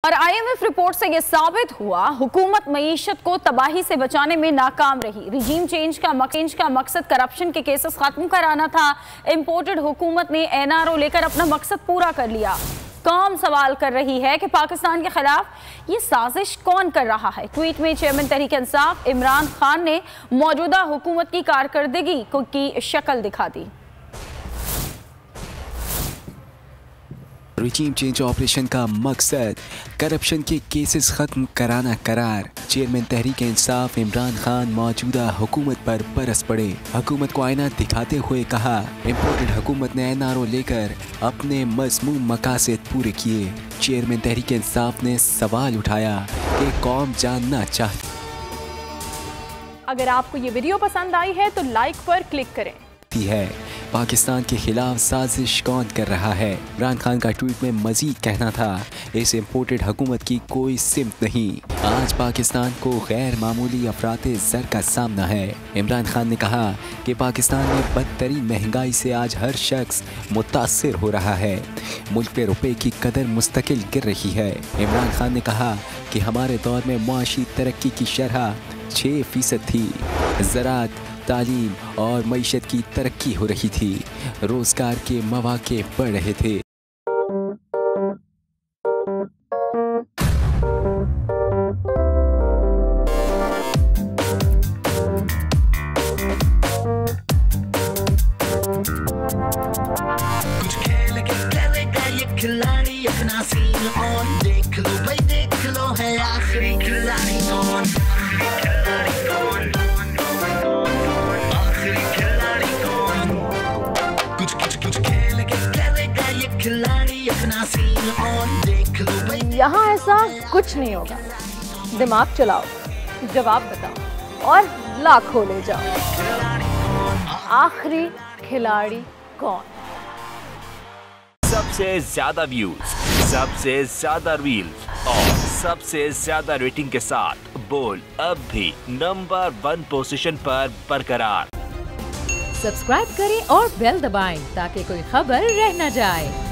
और IMF report से यह साबित हुआ हुकूमत मईशत को तबाही से बचाने में नाकाम रही। रिजीम चेंज का मकसद करप्शन के केसेस खत्म कराना था। इंपोर्टेड हुकूमत ने एनआरओ लेकर अपना मकसद पूरा कर लिया। कौम सवाल कर रही है कि पाकिस्तान के खिलाफ ये साजिश कौन कर रहा है। ट्वीट में चेयरमैन तहरीक इंसाफ इमरान खान ने मौजूदा हुकूमत की कारकर्दगी की शक्ल दिखा दी। रिजीम चेंज ऑपरेशन का मकसद करप्शन के केसेस खत्म कराना करार। चेयरमैन तहरीक इंसाफ इमरान खान मौजूदा हुकूमत पर बरस पड़े। हुकूमत को आईना दिखाते हुए कहा, इम्पोर्टेड हुकूमत ने एनआरओ लेकर अपने मज़मूम मकासद पूरे किए। चेयरमैन तहरीक इंसाफ ने सवाल उठाया कि कौम जानना चाहती। अगर आपको ये वीडियो पसंद आई है तो लाइक पर क्लिक करें। है पाकिस्तान के खिलाफ साजिश कौन कर रहा है। इमरान खान का ट्वीट में मजीद कहना था, इस इम्पोर्टेड हुकूमत की कोई सिमत नहीं। आज पाकिस्तान को गैर मामूली अफराते ज़र का सामना है। इमरान खान ने कहा कि पाकिस्तान में बदतरीन महंगाई से आज हर शख्स मुतासिर हो रहा है। मुल्क पे रुपए की कदर मुस्तकिल गिर रही है। इमरान खान ने कहा कि हमारे दौर में मुआशी तरक्की की शरह 6% थी। ज़राअत, तालीम और मईशत की तरक्की हो रही थी। रोजगार के मौके बढ़ रहे थे। कुछ खेल के करेगा ये खिलाड़ी अपना सीन ऑन। देख लो भाई देख लो है आखिरी खिलाड़ी कौन। यहाँ ऐसा कुछ नहीं होगा। दिमाग चलाओ, जवाब बताओ और लाखों ले जाओ। आखिरी खिलाड़ी कौन? सबसे ज्यादा व्यूज, सबसे ज्यादा रील्स और सबसे ज्यादा रेटिंग के साथ बोल अब भी नंबर 1 पोजीशन पर बरकरार। सब्सक्राइब करें और बेल दबाएं ताकि कोई खबर रह न जाए।